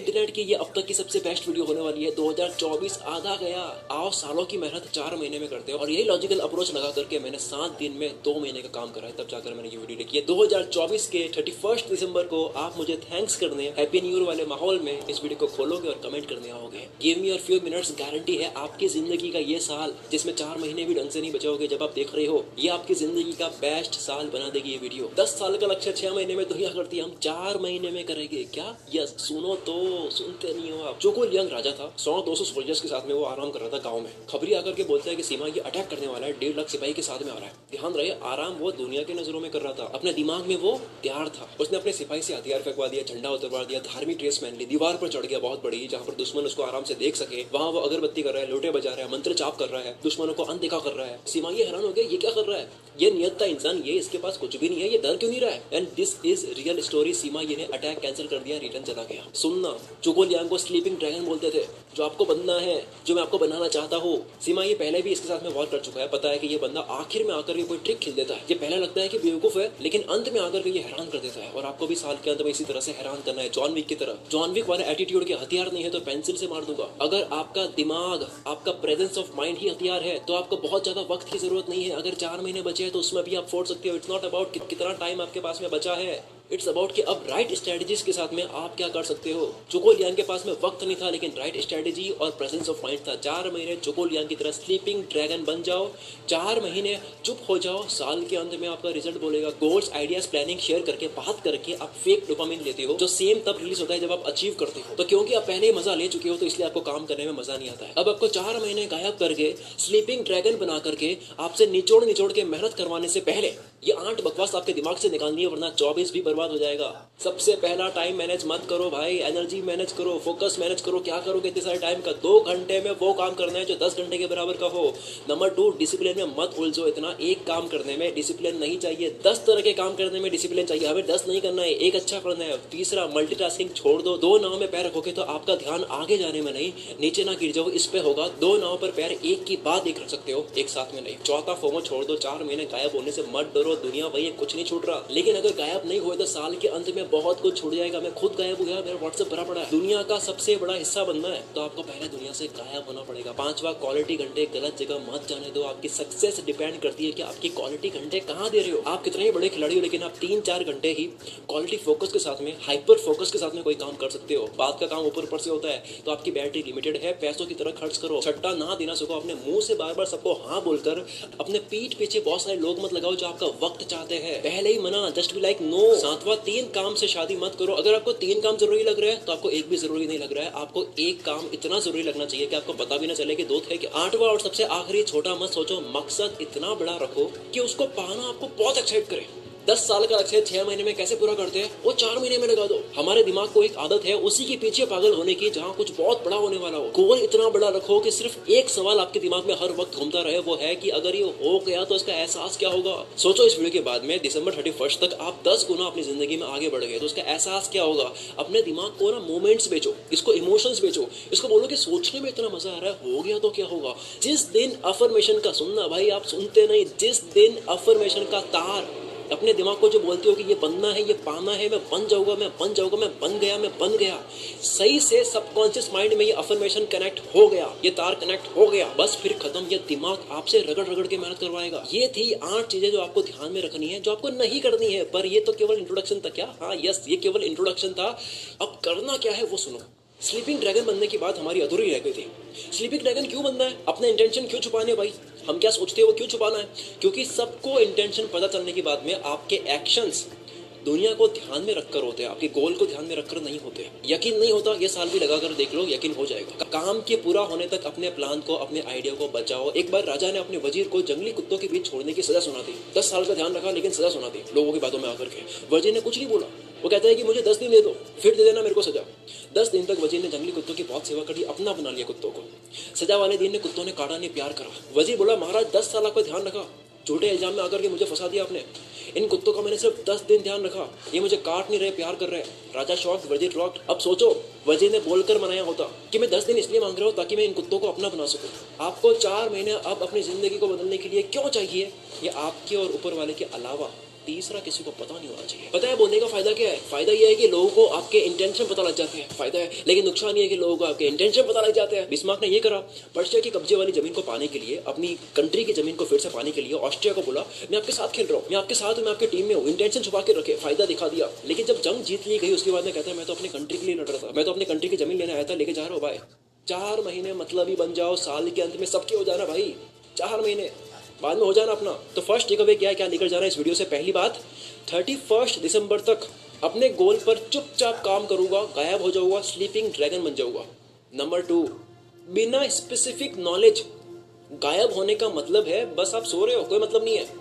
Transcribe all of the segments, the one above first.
Internet की ये अब तक की सबसे बेस्ट वीडियो होने वाली है। 2024 आधा गया, आओ सालों की मेहनत 4 महीने में करते हैं। और यही लॉजिकल अप्रोच लगा करके मैंने 7 दिन में 2 महीने का काम करा है, तब जाकर मैंने ये वीडियो लिखी है। 2024 के 31 दिसंबर को आप मुझे थैंक्स करने हैप्पी न्यू ईयर वाले माहौल में इस वीडियो को खोलोगे और कमेंट करने आओगे। Give me your few minutes, guarantee है आपकी जिंदगी का ये साल जिसमें 4 महीने भी ढंग से नहीं बचे होगे जब आप देख रहे हो, ये आपकी जिंदगी का बेस्ट साल बना देगी ये वीडियो। 10 साल का लक्ष्य 6 महीने में दुनिया करती है, हम 4 महीने में करेंगे क्या? यस, सुनो तो, सुनते नहीं हो आप। चोकोल यंग राजा था, 100-200 सोल्जर्स के साथ में वो आराम कर रहा था गांव में। खबरी आकर के बोलता है कि सीमा ये अटैक करने वाला है, 1.5 लाख सिपाही के साथ में आ रहा है। ध्यान रहे, आराम वो दुनिया की नजरों में कर रहा था, अपने दिमाग में वो तैयार था। उसने अपने सिपाही से हथियार फेंकवा दिया, झंडा उतरवा दिया, धार्मिक ड्रेस पहन ली, दीवार पर चढ़ गया बहुत बड़ी, जहां पर दुश्मन उसको आराम से देख सके। वहां वो अगरबत्ती कर रहा है, लोटे बजा रहा है, मंत्र जाप कर रहा है, दुश्मनों को अनदेखा कर रहा है। सीमा ये हैरान हो गया, ये क्या कर रहा है? ये नियत का इंसान, ये इसके पास कुछ भी नहीं है, ये डर क्यों नहीं रहा है? And this is real story. Seema ये ने अटैक कैंसिल कर दिया, रिटर्न चला गया। सुनना, चोकोल यांग को स्लीपिंग ड्रैगन बोलते थे, जो आपको बनना है, जो मैं आपको बनाना चाहता हूँ। सीमा ये पहले भी इसके साथ में वॉर कर चुका है, पता है कि ये बंदा आखिर में आकर के कोई ट्रिक खिल देता है। ये पहले लगता है कि बेवकूफ है, लेकिन अंत में आकर के ये हैरान कर देता है। और आपको भी साल के अंत में इसी तरह से हैरान करना है, जॉन विक की तरह। जॉन विक वाले एटीट्यूड के हथियार नहीं है तो पेंसिल से मार दूंगा। अगर आपका दिमाग, आपका प्रेजेंस ऑफ माइंड ही हथियार है तो आपको बहुत ज्यादा वक्त की जरूरत नहीं है। अगर 4 महीने बचे हैं तो उसमें भी आप फोड़ सकते हो। इट्स नॉट अबाउट कितना टाइम आपके पास में बचा है, इट्स अबाउट कि अब राइट स्ट्रेटजीज के साथ में आप क्या कर सकते हो। चोकोल यांग के पास में वक्त नहीं था, लेकिन राइट स्ट्रेटजी और प्रेजेंस ऑफ माइंड था। 4 महीने चोकोल यांग की तरह स्लीपिंग ड्रैगन बन जाओ, 4 महीने चुप हो जाओ, साल के अंत में आपका रिजल्ट बोलेगा। गोल्स, आइडियाज, प्लानिंग शेयर करके, बात करके आप फेक डोपामिन लेते हो, जो सेम तब रिलीज होता है जब आप अचीव करते हो। तो क्योंकि आप पहले ही मजा ले चुके हो तो इसलिए आपको काम करने में मजा नहीं आता है। अब आपको 4 महीने गायब करके, स्लीपिंग ड्रैगन बना करके, आपसे निचोड़ निचोड़ के मेहनत करवाने से पहले ये 8 बकवास आपके दिमाग से निकालनी है, वरना 24 भी बर्बाद हो जाएगा। सबसे पहला, टाइम मैनेज मत करो भाई, एनर्जी मैनेज करो, फोकस मैनेज करो। क्या करोगे इतने सारे टाइम का? 2 घंटे में वो काम करना है जो 10 घंटे के बराबर का हो। नंबर 2, डिसिप्लिन में मत उलझो इतना। एक काम करने में डिसिप्लिन नहीं चाहिए, 10 तरह के काम करने में डिसिप्लिन चाहिए। हमें 10 नहीं करना है, एक अच्छा करना है। तीसरा, मल्टीटास्किंग छोड़ दो। 2 नाव में पैर रखोगे तो आपका ध्यान आगे जाने में नहीं, नीचे ना गिर जाओ, इस पे होगा। 2 नाव पर पैर एक की बाद एक रख सकते हो, एक साथ में नहीं। चौथा, फोमो छोड़ दो। 4 महीने गायब होने से मत डरो, दुनिया वही, कुछ नहीं छूट रहा। लेकिन अगर गायब नहीं हुए तो साल के अंत में बहुत कुछ छूट जाएगा। मैं खुद गायब हो गया, मेरा व्हाट्सएप भरा पड़ा है। दुनिया का सबसे बड़ा हिस्सा बनना है तो आपको पहले दुनिया से गायब होना पड़ेगा। 5वां, क्वालिटी घंटे गलत जगह मत जाने दो। आपकी सक्सेस डिपेंड करती है कि आपकी क्वालिटी घंटे कहाँ दे रहे हो। आप कितने ही बड़े खिलाड़ी हो, लेकिन आप 3-4 घंटे ही क्वालिटी फोकस के साथ में, हाइपर फोकस के साथ में कोई काम कर सकते हो। बात का काम ऊपर ऊपर से होता है तो आपकी बैटरी लिमिटेड है, पैसों की तरह खर्च करो। छट्टा ना देना सीखो, अपने मुंह से बार बार सबको हाँ बोलकर अपने पीठ पीछे बहुत सारे लोग मत लगाओ जो आपका वक्त चाहते हैं। पहले ही मना, जस्ट बी लाइक नो। 7वां, 3 काम से शादी मत करो। अगर आपको 3 काम जरूरी लग रहा है तो आपको एक भी जरूरी नहीं लग रहा है। आपको एक काम इतना जरूरी लगना चाहिए कि आपको पता भी ना चले कि 2 थे। 8वां और सबसे आखिरी, छोटा मत सोचो, मकसद इतना बड़ा रखो कि उसको पाना आपको बहुत एक्साइट करे। 10 साल का लक्ष्य 6 महीने में कैसे पूरा करते हैं, वो 4 महीने में लगा दो। हमारे दिमाग को एक आदत है उसी के पीछे पागल होने की, जहाँ कुछ बहुत बड़ा होने वाला हो। गोल इतना बड़ा रखो कि सिर्फ एक सवाल आपके दिमाग में हर वक्त घूमता रहे, वो है कि अगर ये हो गया तो इसका एहसास क्या होगा। सोचो, इस वीडियो के बाद में दिसंबर 31 तक आप 10 गुना अपनी जिंदगी में आगे बढ़ गए तो उसका एहसास क्या होगा। अपने दिमाग को ना मोमेंट्स बेचो, इसको इमोशंस बेचो, इसको बोलो कि सोचने में इतना मजा आ रहा है, हो गया तो क्या होगा। जिस दिन अफर्मेशन का, सुनना भाई आप सुनते नहीं, जिस दिन अफर्मेशन का तार अपने दिमाग को जो बोलते हो कि ये बनना है, ये पाना है, मैं बन जाऊंगा, मैं बन जाऊंगा, मैं बन गया, मैं बन गया, सही से सबकॉन्शियस माइंड में ये अफर्मेशन कनेक्ट हो गया, ये तार कनेक्ट हो गया, बस फिर खत्म। ये दिमाग आपसे रगड़ रगड़ के मेहनत करवाएगा। ये थी 8 चीजें जो आपको ध्यान में रखनी है, जो आपको नहीं करनी है। पर ये तो केवल इंट्रोडक्शन था। क्या? हाँ, यस, ये केवल इंट्रोडक्शन था। अब करना क्या है वो सुनो। स्लीपिंग ड्रैगन बनने की बात हमारी अधूरी रह गई थी। स्लीपिंग ड्रैगन क्यों बनना है? अपने इंटेंशन क्यों छुपाने भाई? हम क्या सोचते हैं वो क्यों छुपाना है? क्योंकि सबको इंटेंशन पता चलने के बाद में आपके एक्शंस दुनिया को ध्यान में रखकर होते हैं, आपके गोल को ध्यान में रखकर नहीं होते। यकीन नहीं होता, ये साल भी लगाकर देख लो, यकीन हो जाएगा। काम के पूरा होने तक अपने प्लान को, अपने आइडिया को बचाओ। एक बार राजा ने अपने वजीर को जंगली कुत्तों के बीच छोड़ने की सजा सुना दी। 10 साल का ध्यान रखा लेकिन सजा सुना दी लोगों की बातों में आकर के। वजीर ने कुछ नहीं बोला, वो कहता है कि मुझे 10 दिन दे दो, फिर दे देना मेरे को सजा। 10 दिन तक वजीर ने जंगली कुत्तों की बहुत सेवा करी, अपना बना लिया कुत्तों को। सजा वाले दिन ने कुत्तों ने काटा नहीं, प्यार करा। वजीर बोला, महाराज 10 साल आपका ध्यान रखा, झूठे इल्जाम में आकर के मुझे फंसा दिया आपने। इन कुत्तों का मैंने सिर्फ 10 दिन ध्यान रखा, ये मुझे काट नहीं रहे, प्यार कर रहे हैं। राजा शॉक्ड, वजीर रॉक्ड। अब सोचो, वजीर ने बोलकर मनाया होता कि मैं 10 दिन इसलिए मांग रहा हूँ ताकि मैं इन कुत्तों को अपना बना सकूं। आपको 4 महीने अब अपनी जिंदगी को बदलने के लिए क्यों चाहिए? ये आपके और ऊपर वाले के अलावा तीसरा किसी को पता नहीं होना चाहिए। पता है बोलने का फायदा क्या है? फायदा ये है कि लोगों को आपके इंटेंशन पता लग जाते हैं, फायदा है। लेकिन नुकसान ये है कि लोगों को आपके इंटेंशन पता लग जाते हैं। बिस्मार्क ने ये करा, पर्शिया की कब्जे वाली जमीन को पाने के लिए, अपनी कंट्री की जमीन को फिर से पाने के लिए ऑस्ट्रिया को बोला मैं आपके साथ खेल रहा हूँ, मैं आपके साथ हूँ, मैं आपकी टीम में हूँ। इंटेंशन छुपा के रखे, फायदा दिखा दिया। लेकिन जब जंग जीत ली गई उसके बाद में कहता है मैं तो अपनी कंट्री के लिए लड़ रहा था, मैं तो अपनी कंट्री की जमीन लेने आया था, लेके जा रहा हूँ भाई। 4 महीने मतलब ही बन जाओ, साल के अंत में सबके हो जाना भाई। 4 महीने बाद में हो जाना अपना। तो फर्स्ट टेक अवे क्या निकल जाना इस वीडियो से? पहली बात, 31 दिसंबर तक अपने गोल पर चुपचाप काम करूंगा, गायब हो जाऊंगा, स्लीपिंग ड्रैगन बन जाऊंगा। नंबर 2, बिना स्पेसिफिक नॉलेज गायब होने का मतलब है बस आप सो रहे हो, कोई मतलब नहीं है।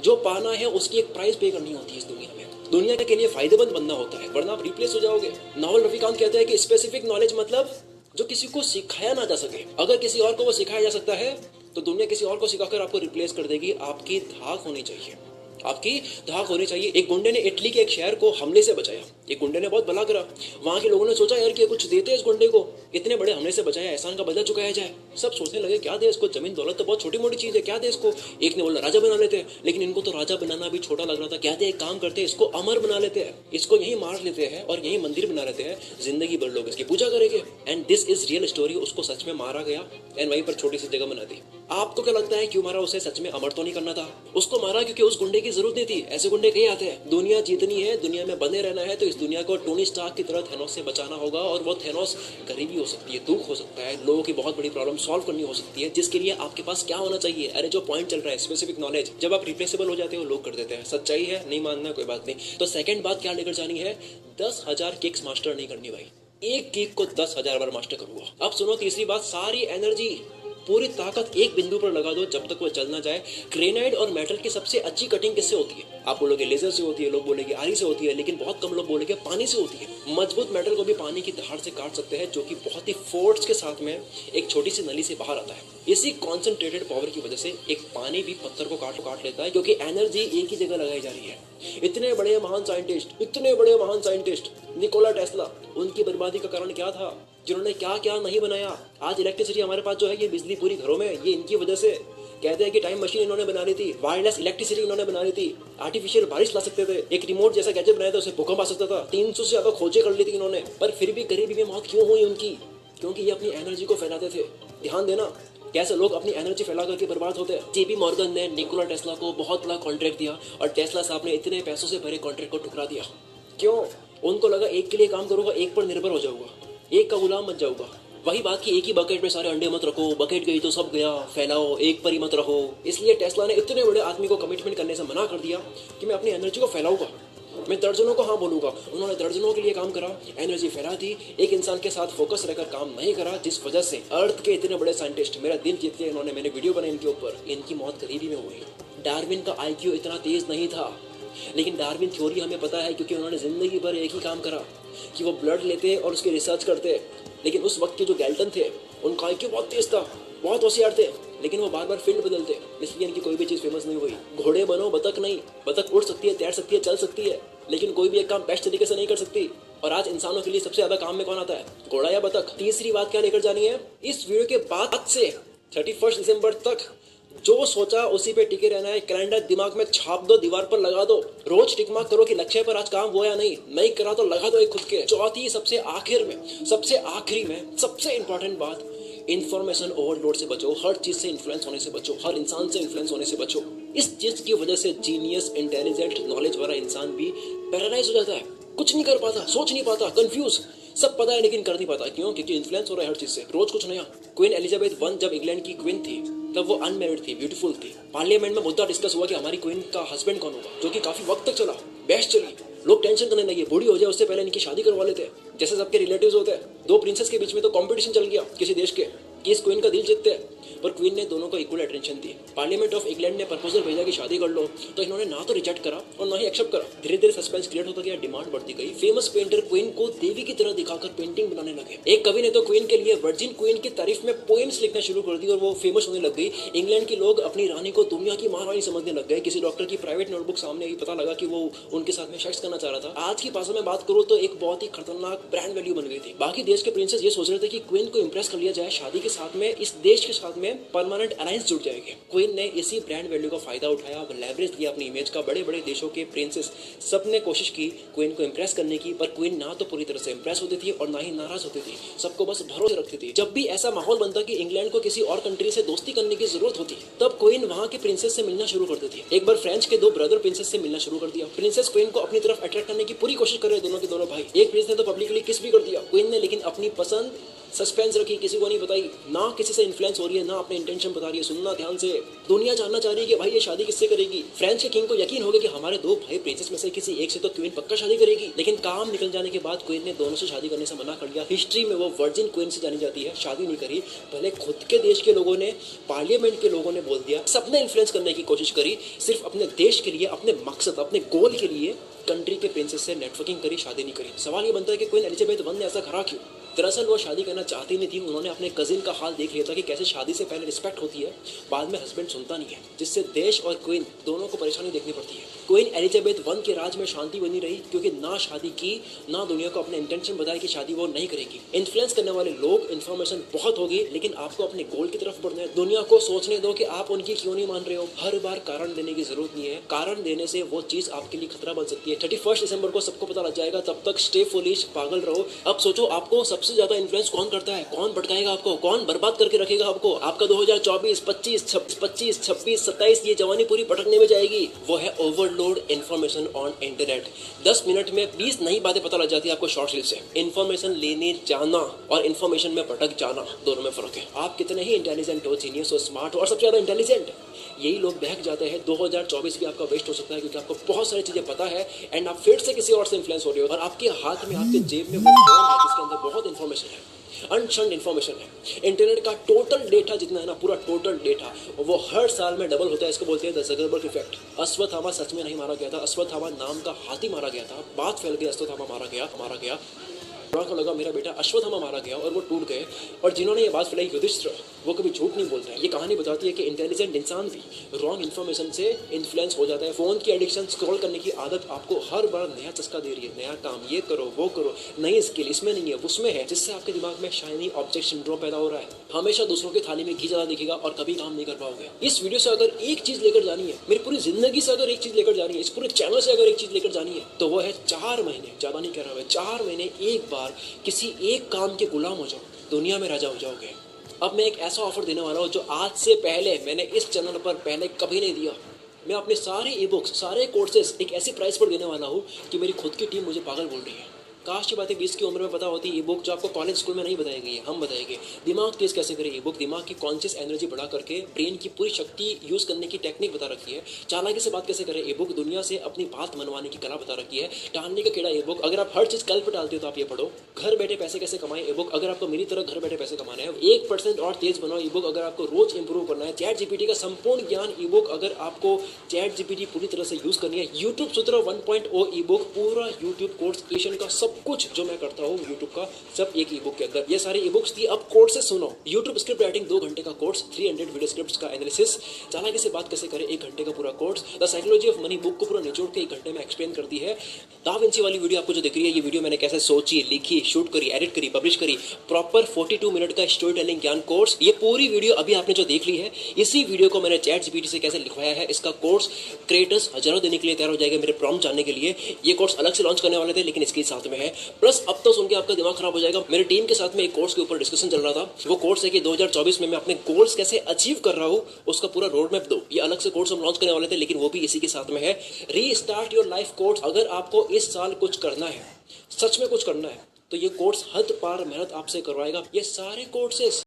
जो पाना है उसकी एक प्राइस पे करनी होती है इस दुनिया में। दुनिया के लिए फायदेमंद बनना होता है, वरना आप रिप्लेस हो जाओगे। नॉवल रफीकांत कहते हैं कि स्पेसिफिक नॉलेज मतलब जो किसी को सिखाया ना जा सके। अगर किसी और को वो सिखाया जा सकता है तो दुनिया किसी और को सिखाकर आपको रिप्लेस कर देगी। आपकी धाक होनी चाहिए, आपकी धाक होनी चाहिए। एक गुंडे ने इटली के एक शहर को हमले से बचाया। एक गुंडे ने बहुत भला करा। वहां के लोगों ने सोचा यार कि कुछ देते हैं इस गुंडे को, इतने बड़े हमले से बचाया, एहसान का बदला चुकाया जाए। सब सोचने लगे क्या दे इसको, जमीन दौलत तो बहुत छोटी मोटी चीज है, क्या दे इसको। एक ने बोला राजा बना लेते हैं, लेकिन इनको तो राजा बनाना भी छोटा लग रहा था। क्या दे, एक काम करते हैं, इसको अमर बना लेते हैं, इसको यही मार लेते हैं और यही मंदिर बना लेते हैं, जिंदगी भर लोग इसकी पूजा करेंगे। And this is real story. उसको सच में मारा गया एंड वहीं पर छोटी सी जगह बना दी। आपको क्या लगता है क्यों मारा उसे? सच में अमर तो नहीं करना था, उसको मारा क्योंकि उस गुंडे की जरूरत नहीं थी। ऐसे गुंडे कहीं आते हैं। दुनिया जीतनी है, दुनिया में बने रहना है तो इस दुनिया को टोनी स्टार्क की तरह थेनोस से बचाना होगा। और वो थेनोस गरीबी हो सकती है, दुख हो सकता है, लोगों की बहुत बड़ी प्रॉब्लम सॉल्व करनी हो सकती है, जिसके लिए आपके पास क्या होना चाहिए? अरे जो पॉइंट चल रहा है स्पेसिफिक नॉलेज। जब आप रिप्लेसेबल हो जाते हो लोग कर देते हैं। सच्चाई है, नहीं मानना कोई बात नहीं। तो सेकंड बात क्या लेकर जानी है? 10,000 किक्स मास्टर नहीं करनी भाई, एक किक को 10,000 बार मास्टर करूंगा। अब सुनो तीसरी बात, सारी एनर्जी, पूरी ताकत एक बिंदु पर लगा दो जब तक वो चल ना जाए। ग्रेनाइट और मेटल की सबसे अच्छी कटिंग किससे होती है? आप बोलोगे लेजर से होती है, लोग बोलेंगे आरी से होती है, लेकिन बहुत कम लोग बोलेंगे पानी से होती है। मजबूत मेटल को भी पानी की धार से काट सकते हैं, जो कि बहुत ही फोर्स के साथ में एक छोटी सी नली से बाहर आता है। इसी कॉन्सेंट्रेटेड पावर की वजह से एक पानी भी पत्थर को काट लेता है, क्योंकि एनर्जी एक ही जगह लगाई जा रही है। इतने बड़े महान साइंटिस्ट निकोला टेस्ला, उनकी बर्बादी का कारण क्या था? जिन्होंने क्या क्या नहीं बनाया। आज इलेक्ट्रिसिटी हमारे पास जो है, ये बिजली पूरी घरों में, ये इनकी वजह से। कहते हैं कि टाइम मशीन इन्होंने बना ली थी, वायरलेस इलेक्ट्रिसिटी इन्होंने बना ली थी, आर्टिफिशियल बारिश ला सकते थे, एक रिमोट जैसा गैजेट बनाया था, उससे भूकंप आ सकता था। 300 से ज्यादा खोजें कर ली थी इन्होंने, पर फिर भी गरीबी में मौत क्यों हुई उनकी? क्योंकि ये अपनी एनर्जी को फैलाते थे। ध्यान देना कैसे लोग अपनी एनर्जी फैला करके बर्बाद होते हैं। जेपी मॉर्गन ने निकोला टेस्ला को बहुत बड़ा कॉन्ट्रैक्ट दिया और टेस्ला साहब ने इतने पैसों से भरे कॉन्ट्रैक्ट को ठुकरा दिया। क्यों? उनको लगा एक के लिए काम करूंगा, एक पर निर्भर हो जाऊंगा, एक का गुलाम बन जाऊंगा। वही बात कि एक ही बकेट में सारे अंडे मत रखो, बकेट गई तो सब गया, फैलाओ, एक पर ही मत रहो। इसलिए टेस्ला ने इतने बड़े आदमी को कमिटमेंट करने से मना कर दिया कि मैं अपनी एनर्जी को फैलाऊंगा, मैं दर्जनों को हाँ बोलूंगा। उन्होंने दर्जनों के लिए काम करा, एनर्जी फैला दी, एक इंसान के साथ फोकस रहकर काम नहीं करा, जिस वजह से अर्थ के इतने बड़े साइंटिस्ट मेरा दिल जीत लिया इन्होंने। मैंने वीडियो बनाई इनके ऊपर, इनकी मौत गरीबी में हुई। डार्विन का IQ इतना तेज नहीं था, लेकिन डार्विन थ्योरी हमें पता है क्योंकि उन्होंने जिंदगी भर एक ही काम करा कि वो ब्लड लेते और उसकी रिसर्च करते। लेकिन उस वक्त के जो गैल्टन थे उनका IQ बहुत तेज था, बहुत होशियार थे, लेकिन वो बार बार फील्ड बदलते, इसलिए इनकी कोई भी चीज़ फेमस नहीं हुई। घोड़े बनो, बतख नहीं। बतख उड़ सकती है, तैर सकती है, चल सकती है, लेकिन कोई भी एक काम बेस्ट तरीके से नहीं कर सकती। और आज इंसानों के लिए सबसे ज्यादा काम में कौन आता है? घोड़ा या बतख? तीसरी बात क्या लेकर जानी है इस वीडियो के बाद से? 31 दिसंबर तक जो सोचा उसी पे टिके रहना है। कैलेंडर दिमाग में छाप दो, दीवार पर लगा दो, रोज टिक मार्क करो कि लक्ष्य पर आज काम हुआ या नहीं करा तो लगा दो एक खुद के। चौथी, सबसे आखिरी में सबसे इंपॉर्टेंट बात, इंफॉर्मेशन ओवरलोड से बचो, हर चीज से इन्फ्लुएंस होने से बचो, हर इंसान से इन्फ्लुएंस होने से बचो। इस चीज की वजह से जीनियस, इंटेलिजेंट, नॉलेज वाला इंसान भी पैरालाइज हो जाता है, कुछ नहीं कर पाता, सोच नहीं पाता, कंफ्यूज, सब पता है लेकिन कर नहीं पाता। क्यों? क्योंकि इन्फ्लुएंस हो रहा है हर चीज से, रोज कुछ नया। क्वीन एलिजाबेथ I जब इंग्लैंड की क्वीन थी तब वो अनमेरिड थी, ब्यूटीफुल थी। पार्लियामेंट में मुद्दा डिस्कस हुआ कि हमारी क्वीन का हस्बैंड कौन होगा, जो कि काफी वक्त तक चला, बहस चली। लोग टेंशन करने लगे, बूढ़ी हो जाए उससे पहले इनकी शादी करवा लेते हैं, जैसे सबके रिलेटिव्स होते हैं। 2 प्रिंसेस के बीच में तो कंपटीशन चल गया किसी देश के कि इस क्वीन का दिल जीतते हैं, पर क्वीन ने दोनों को equal attention the. Parliament of England ने प्रपोजल भेजा कि शादी कर लो, तो इन्होंने ना तो रिजेक्ट करा और ना ही एक्सेप्ट करा। धीरे धीरे सस्पेंस क्रिएट होता गया, डिमांड बढ़ती गई। फेमस पेंटर क्वीन को देवी की तरह दिखाकर पेंटिंग बनाने लगे। एक कवि ने तो क्वीन के लिए वर्जिन क्वीन की तारीफ में पोएम्स लिखना शुरू कर दी और वो फेमस होने लग गई। इंग्लैंड के लोग अपनी रानी को दुनिया की महारानी समझने लग गए। किसी डॉक्टर की प्राइवेट नोटबुक सामने आई, पता लगा कि वो उनके साथ में सेक्स करना चाह रहा था। आज की भाषा में बात करूं तो एक बहुत ही खतरनाक ब्रांड वैल्यू बन गई थी। बाकी देश के प्रिंसेस ये सोच रहे थे कि क्वीन को इंप्रेस कर लिया जाए, शादी के साथ में, इस देश के साथ में परमानेंट अलायंस जुड़ जाएगी। क्वीन ने इसी ब्रांड वैल्यू का फायदा उठाया, लेवरेज लिया अपनी इमेज का। बड़े बड़े देशों के प्रिंसेस सबने कोशिश की क्वीन को इम्प्रेस करने की, पर क्वीन ना तो पूरी तरह से इम्प्रेस होती थी और ना ही नाराज होती थी, सबको बस भरोसे रखती थी। जब भी ऐसा माहौल बनता कि इंग्लैंड को किसी और कंट्री से दोस्ती करने की जरूरत होती, तब क्वीन वहां के प्रिंसेस से मिलना शुरू कर देती। एक बार फ्रेंच के 2 ब्रदर प्रिंसेस से मिलना शुरू कर दिया। प्रिंसेस क्वीन को अपनी तरफ अट्रैक्ट करने की पूरी कोशिश कर रहे दोनों के दोनों भाई। एक प्रिंस ने तो पब्लिकली किस भी कर दिया क्वीन ने, लेकिन अपनी पसंद सस्पेंस रखी, किसी को नहीं बताई, ना किसी से इन्फ्लुएंस हो रही है, ना अपने इंटेंशन बता रही है। सुनना ध्यान से, दुनिया जानना चाह रही है कि भाई ये शादी किससे करेगी। फ्रेंच के किंग को यकीन हो गया कि हमारे 2 भाई प्रिंसेस में से किसी एक से तो क्वीन पक्का शादी करेगी, लेकिन काम निकल जाने के बाद क्वीन ने दोनों से शादी करने से मना कर दिया। हिस्ट्री में वो वर्जिन क्वीन से जानी जाती है, शादी नहीं करी। भले खुद के देश के लोगों ने, पार्लियामेंट के लोगों ने बोल दिया, सबने इन्फ्लुएंस करने की कोशिश करी, सिर्फ अपने देश के लिए, अपने मकसद, अपने गोल के लिए कंट्री के प्रिंसेस से नेटवर्किंग करी, शादी नहीं करी। सवाल ये बनता है कि क्वीन एलिजाबेथ 1 ने ऐसा करा क्यों? दरअसल वो शादी करना चाहती नहीं थी। उन्होंने अपने कजिन का हाल देख लिया था कि कैसे शादी से पहले रिस्पेक्ट होती है, बाद में हस्बैंड सुनता नहीं है, जिससे देश और क्वीन दोनों को परेशानी देखनी पड़ती है। क्वीन एलिजाबेथ 1 के राज में शांति बनी रही, क्योंकि ना शादी की, ना दुनिया को अपने इंटेंशन बताया कि शादी वो नहीं करेगी। इन्फ्लुएंस करने वाले लोग, इन्फॉर्मेशन बहुत होगी, लेकिन आपको अपने गोल की तरफ बढ़ना है। दुनिया को सोचने दो कि आप उनकी क्यों नहीं मान रहे हो। हर बार कारण देने की जरूरत नहीं है, कारण देने से वो चीज आपके लिए खतरा बन सकती है। 31 दिसंबर को सबको पता लग जाएगा, तब तक स्टे फुलिश, पागल रहो। अब सोचो आपको सबसे ज्यादा इन्फ्लुएंस कौन करता है, कौन भटकाएगा आपको, कौन बर्बाद करके रखेगा आपको। आपका 2024, 25, 26, 27, ये जवानी पूरी भटकने में जाएगी। वो है overload information on internet. 10 minute में 20 नई बातें पता लग जाती है आपको शॉर्ट रील से। इन्फॉर्मेशन लेने जाना और इन्फॉर्मेशन में भटक जाना, दोनों में फर्क है। आप कितने ही इंटेलिजेंट हो, जीनियस हो, स्मार्ट हो, और सबसे ज्यादा इंटेलिजेंट, यही लोग बहक जाते हैं। 2024 भी आपका वेस्ट हो सकता है, क्योंकि आपको बहुत सारी चीजें पता है एंड आप फिर से किसी और से इन्फ्लुएंस हो रहे हो, और आपके हाथ में, आपके जेब में वो फोन है जिसके अंदर बहुत इन्फॉर्मेशन है, अनशंड इन्फॉर्मेशन है। इंटरनेट का टोटल डेटा जितना है ना, पूरा टोटल डेटा, वो हर साल में डबल होता है। इसको बोलते हैं द ज़करबर्ग इफेक्ट। अश्वत्थामा सच में नहीं मारा गया था, अश्वत्थामा नाम का हाथी मारा गया था। बात फैल गई, अश्वत्थामा मारा गया। को लगा मेरा बेटा अश्वत्थामा मारा गया, और वो टूट गए। और जिन्होंने ये बात फैलाई, युधिष्ठिर, वो कभी झूठ नहीं बोलते हैं। ये कहानी बताती है कि इंटेलिजेंट इंसान भी रॉन्ग इन्फॉर्मेशन से इन्फ्लुएंस हो जाता है। फोन की एडिक्शन, स्क्रॉल करने की आदत आपको हर बार नया चस्का दे रही है। नया काम, ये करो, वो करो, नई स्किल, इसमें नहीं है, उसमें है, जिससे आपके दिमाग में शाइनी ऑब्जेक्ट सिंड्रोम पैदा हो रहा है। हमेशा दूसरों की थाली में घी ज्यादा दिखेगा और कभी काम नहीं कर पाओगे। इस वीडियो से अगर एक चीज लेकर जानी है, मेरी पूरी जिंदगी से अगर एक चीज लेकर जानी है, इस पूरे चैनल से अगर एक चीज लेकर जानी है, तो वो है 4 महीने, ज्यादा नहीं कह रहा मैं, 4 महीने एक बार किसी एक काम के गुलाम हो जाओ, दुनिया में राजा हो जाओगे। अब मैं एक ऐसा ऑफर देने वाला हूँ जो आज से पहले मैंने इस चैनल पर पहले कभी नहीं दिया। मैं अपने सारे ई बुक्स, सारे कोर्सेज एक ऐसी प्राइस पर देने वाला हूँ कि मेरी खुद की टीम मुझे पागल बोल रही है। काश की बातें 20 की उम्र में पता होती। ई बुक जो आपको कॉलेज स्कूल में नहीं बताई गई है, हम बताएंगे। दिमाग तेज कैसे करें, ई बुक दिमाग की कॉन्शियस एनर्जी बढ़ा करके ब्रेन की पूरी शक्ति यूज करने की टेक्निक बता रखी है। चालाकी से बात कैसे करें, ई बुक दुनिया से अपनी बात मनवाने की कला बता रखी है। टालने का कीड़ा ई बुक, अगर आप हर चीज कल पर डालते हो तो आप ये पढ़ो। घर बैठे पैसे कैसे कमाएं, ई बुक, अगर आपको मेरी तरह घर बैठे पैसे कमाना है। 1% और तेज बनाओ, ई बुक, अगर आपको रोज इंप्रूव करना है। चैट जीपीटी का संपूर्ण ज्ञान ई बुक, अगर आपको चैट जीपीटी पूरी तरह से यूज करनी है। यूट्यूब सूत्र 1.0 ई बुक, पूरा यूट्यूब कोर्स क्रिएशन का सब कुछ जो मैं करता हूँ यूट्यूब का, सब एक ई बुक के अंदर। ये सारी ई बुक्स थी। अब कोर्स से सुनो। यूट्यूब स्क्रिप्ट राइटिंग 2 घंटे का कोर्स, 300 वीडियो स्क्रिप्ट्स का एनालिसिस, चालाकी से बात कैसे करें 1 घंटे का पूरा course. The psychology of money book को पूरा निचोड़ के 1 घंटे में एक्सप्लेन करती है। दा विंची वाली वीडियो आपको जो दिख रही है, ये वीडियो मैंने कैसे सोची, लिखी, शूट करी, एडिट करी, पब्लिश करी, प्रॉपर 42 मिनट का स्टोरी टेलिंग ज्ञान कोर्स। ये पूरी वीडियो अभी आपने जो देख ली है, इसी वीडियो को मैंने चैट जीपीटी से कैसे लिखवाया है। इसका कोर्स क्रिएटर्स हजारों देने के लिए तैयार हो जाएगा मेरे प्रॉम्प्ट जानने के लिए। ये कोर्स अलग से लॉन्च करने वाले थे, लेकिन इसके साथ में है। प्लस अब तो सुन के आपका दिमाग खराब हो जाएगा, मेरी टीम के साथ में एक कोर्स के ऊपर डिस्कशन चल रहा था। वो कोर्स है कि 2024 में मैं अपने गोल्स कैसे अचीव कर रहा हूं, उसका पूरा रोड मैप दो। ये अलग से कोर्स हम लॉन्च करने वाले थे, लेकिन वो भी इसी के साथ में है। Restart your life course. अगर आपको इस साल कुछ करना है, सच में कुछ करना है, तो ये कोर्स हद पार मेहनत आपसे करवाएगा। ये सारे कोर्सेस